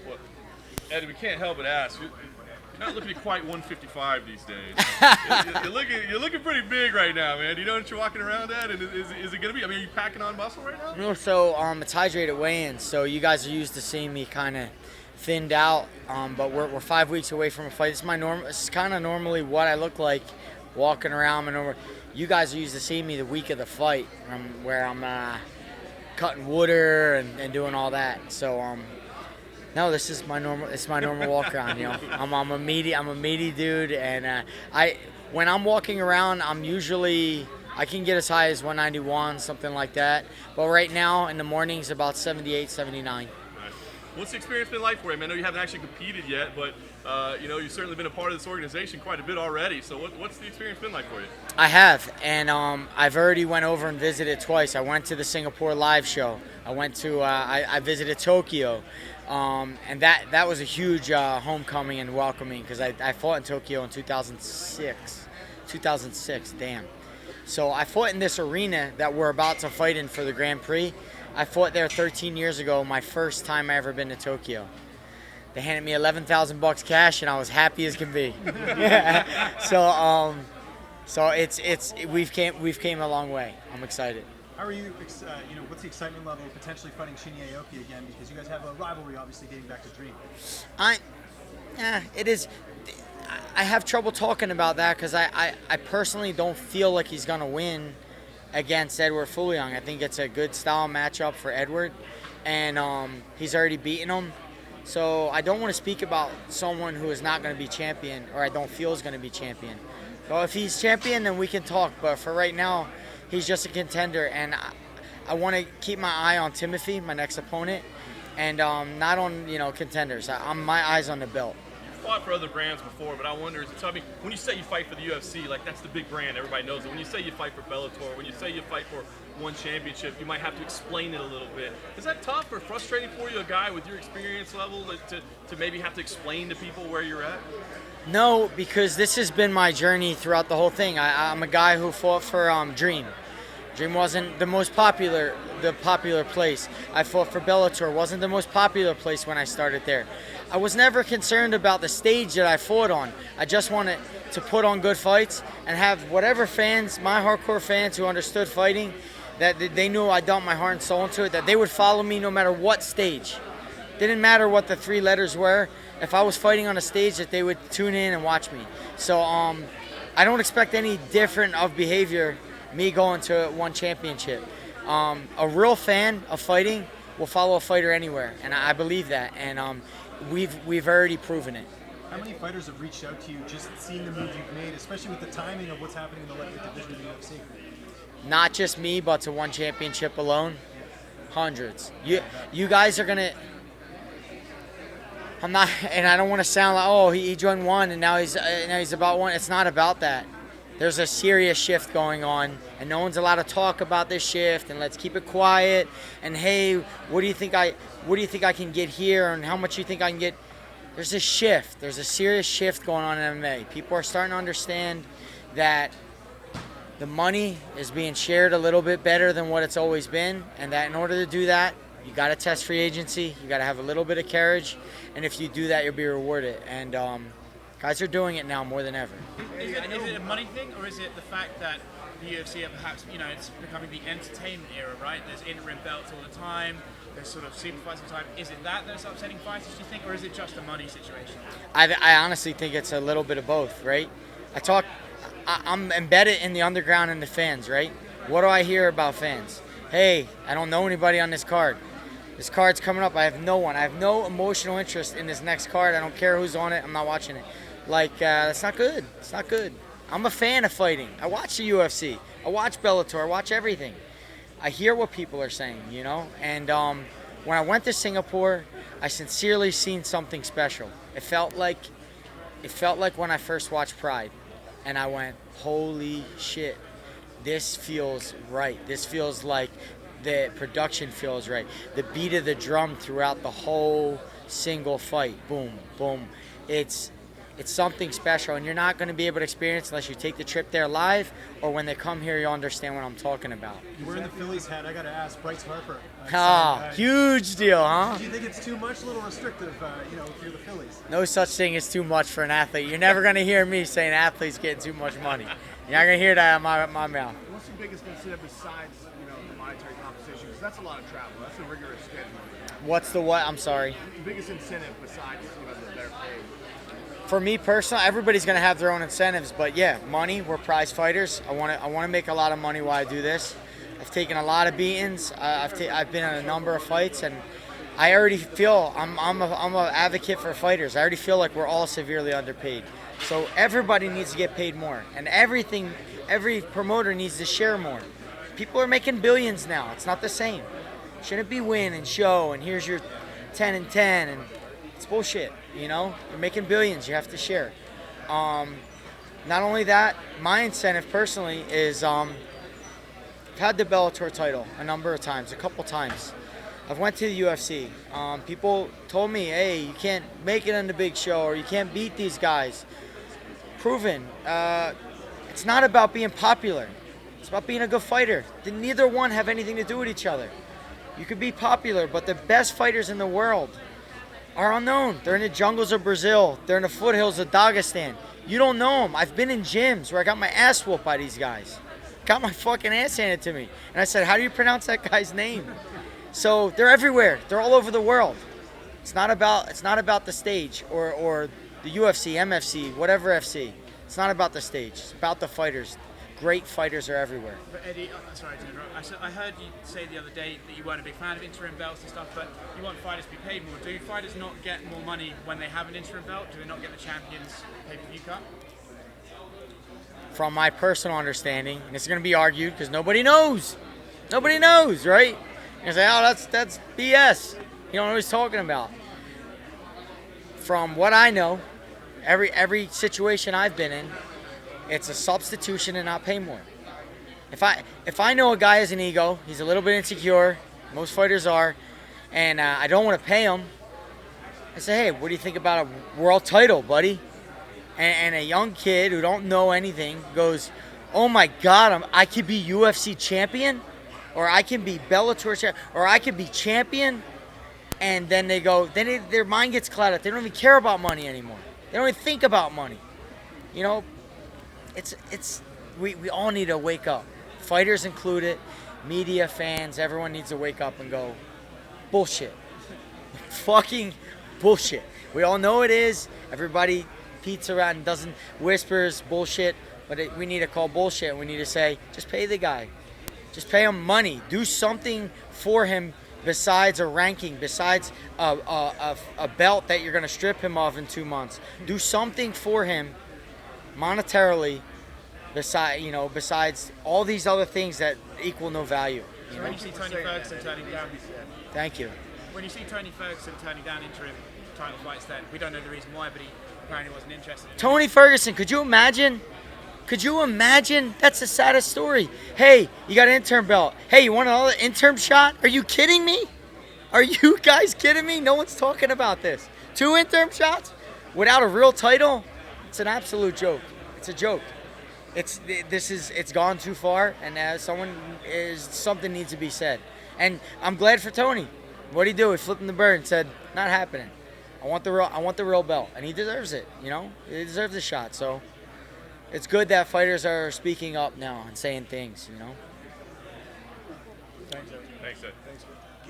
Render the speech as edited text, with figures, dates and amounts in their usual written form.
Well, Eddie, we can't help but ask. You're not looking quite 155 these days. You're looking pretty big right now, man. Do you know what you're walking around at? And is it going to be? I mean, are you packing on muscle right now? No, so it's hydrated weigh-ins. So you guys are used to seeing me kind of thinned out, but we're 5 weeks away from a fight. This is kind of normally what I look like walking around. You guys are used to seeing me the week of the fight, where I'm cutting water and doing all that. So no, this is my normal. It's my normal walk around. You know, I'm a meaty dude, and when I'm walking around, I can get as high as 191, something like that. But right now, in the mornings, about 78, 79. What's the experience been like for you? I know you haven't actually competed yet, but you've certainly been a part of this organization quite a bit already. So what's the experience been like for you? I have, and I've already went over and visited twice. I went to the Singapore live show. I went to I visited Tokyo, and that was a huge homecoming and welcoming because I fought in Tokyo in 2006. 2006, damn. So I fought in this arena that we're about to fight in for the Grand Prix. I fought there 13 years ago, my first time I ever been to Tokyo. They handed me $11,000 cash, and I was happy as can be. So we've came a long way. I'm excited. How are you? What's the excitement level of potentially fighting Shinya Aoki again? Because you guys have a rivalry, obviously dating back to Dream. It is. I have trouble talking about that because I personally don't feel like he's gonna win against Edward Fulliong. I think it's a good style matchup for Edward, and he's already beaten him. So I don't want to speak about someone who is not going to be champion, or I don't feel is going to be champion. So if he's champion, then we can talk. But for right now, he's just a contender, and I want to keep my eye on Timothy, my next opponent, and not on contenders. My eyes on the belt. Fought for other brands before, but I wonder, when you say you fight for the UFC, like that's the big brand, everybody knows it. When you say you fight for Bellator, when you say you fight for one championship, you might have to explain it a little bit. Is that tough or frustrating for you, a guy with your experience level, to maybe have to explain to people where you're at? No, because this has been my journey throughout the whole thing. I'm a guy who fought for Dream. Dream wasn't the most popular place. I fought for Bellator. Wasn't the most popular place when I started there. I was never concerned about the stage that I fought on. I just wanted to put on good fights and have whatever fans, my hardcore fans who understood fighting, that they knew I dumped my heart and soul into it, that they would follow me no matter what stage. Didn't matter what the three letters were. If I was fighting on a stage, that they would tune in and watch me. So I don't expect any different of behavior me going to one championship. A real fan of fighting will follow a fighter anywhere, and I believe that, and we've already proven it. How many fighters have reached out to you just seeing the moves you've made, especially with the timing of what's happening in the lightweight division of the UFC? Not just me, but to one championship alone, hundreds. You guys are gonna. I'm not, and I don't want to sound like, he joined one and now he's about one. It's not about that. There's a serious shift going on, and no one's allowed to talk about this shift. And let's keep it quiet. And hey, what do you think I can get here, and how much you think I can get? There's a shift. There's a serious shift going on in MMA. People are starting to understand that the money is being shared a little bit better than what it's always been, and that in order to do that, you got to test free agency. You got to have a little bit of courage, and if you do that, you'll be rewarded. And guys are doing it now more than ever. Is it a money thing, or is it the fact that the UFC are perhaps, it's becoming the entertainment era, right? There's interim belts all the time. There's sort of super fights all the time. Is it that that's upsetting fighters, do you think, or is it just a money situation? I honestly think it's a little bit of both, right? I'm embedded in the underground and the fans, right? What do I hear about fans? Hey, I don't know anybody on this card. This card's coming up. I have no one. I have no emotional interest in this next card. I don't care who's on it. I'm not watching it. That's not good. It's not good. I'm a fan of fighting. I watch the UFC. I watch Bellator. I watch everything. I hear what people are saying, And when I went to Singapore, I sincerely seen something special. It felt like when I first watched Pride. And I went, holy shit, this feels right. This feels like the production feels right. The beat of the drum throughout the whole single fight, boom, boom. It's It's something special, and you're not going to be able to experience unless you take the trip there live, or when they come here, you'll understand what I'm talking about. We're in the Phillies hat. I got to ask Bryce Harper. Huge deal, huh? Do you think it's too much, a little restrictive, if you're the Phillies? No such thing as too much for an athlete. You're never going to hear me saying athletes getting too much money. You're not going to hear that out of my mouth. What's the biggest incentive besides, the monetary compensation? Because that's a lot of travel. That's a rigorous schedule. What's the what? I'm sorry. The biggest incentive besides, that they're paid. For me personally, everybody's going to have their own incentives, but yeah, money. We're prize fighters. I want to make a lot of money while I do this. I've taken a lot of beatings. I've been in a number of fights, and I already feel I'm an advocate for fighters. I already feel like we're all severely underpaid. So everybody needs to get paid more, and every promoter needs to share more. People are making billions now. It's not the same. Shouldn't be win and show, and here's your 10 and 10, and it's bullshit. You're making billions. You have to share. Not only that, my incentive personally is I've had the Bellator title a number of times, a couple times. I've went to the UFC. People told me, hey, you can't make it on the big show, or you can't beat these guys. Proven. It's not about being popular. It's about being a good fighter. Neither one have anything to do with each other. You could be popular, but the best fighters in the world are unknown. They're in the jungles of Brazil. They're in the foothills of Dagestan. You don't know them. I've been in gyms where I got my ass whooped by these guys. Got my fucking ass handed to me. And I said, how do you pronounce that guy's name? So they're everywhere. They're all over the world. It's not about the stage or the UFC, MFC, whatever FC. It's not about the stage. It's about the fighters. Great fighters are everywhere. But Eddie, sorry to interrupt. I heard you say the other day that you weren't a big fan of interim belts and stuff, but you want fighters to be paid more. Do fighters not get more money when they have an interim belt? Do they not get the champions pay-per-view cut? From my personal understanding, and it's going to be argued because nobody knows. Nobody knows, right? You say, oh, that's BS. You don't know what he's talking about. From what I know, every situation I've been in, it's a substitution and not pay more. If I know a guy has an ego, he's a little bit insecure, most fighters are, and I don't want to pay him, I say, hey, what do you think about a world title, buddy? And a young kid who don't know anything goes, oh my God, I could be UFC champion, or I can be Bellator champion, or I could be champion, and then they go, their mind gets clouded. They don't even care about money anymore. They don't even think about money. We all need to wake up. Fighters included, media, fans, everyone needs to wake up and go, bullshit. Fucking bullshit. We all know it is. Everybody peeks around and doesn't whispers bullshit, but we need to call bullshit. We need to say, just pay the guy. Just pay him money. Do something for him besides a ranking, besides a belt that you're going to strip him of in 2 months. Do something for him monetarily, besides all these other things that equal no value. When you see Tony Ferguson turning down, Thank you. when you see Tony Ferguson turning down interim title fights, then we don't know the reason why, but he apparently wasn't interested in it. Tony Ferguson, could you imagine? Could you imagine? That's the saddest story. Hey, you got an interim belt. Hey, you want another interim shot? Are you kidding me? Are you guys kidding me? No one's talking about this. 2 interim shots without a real title? It's an absolute joke. It's a joke. It's gone too far, and something needs to be said. And I'm glad for Tony. What'd he do? He flipped the bird and said, "Not happening. I want the real belt," and he deserves it. He deserves a shot. So it's good that fighters are speaking up now and saying things. Thanks, Ed.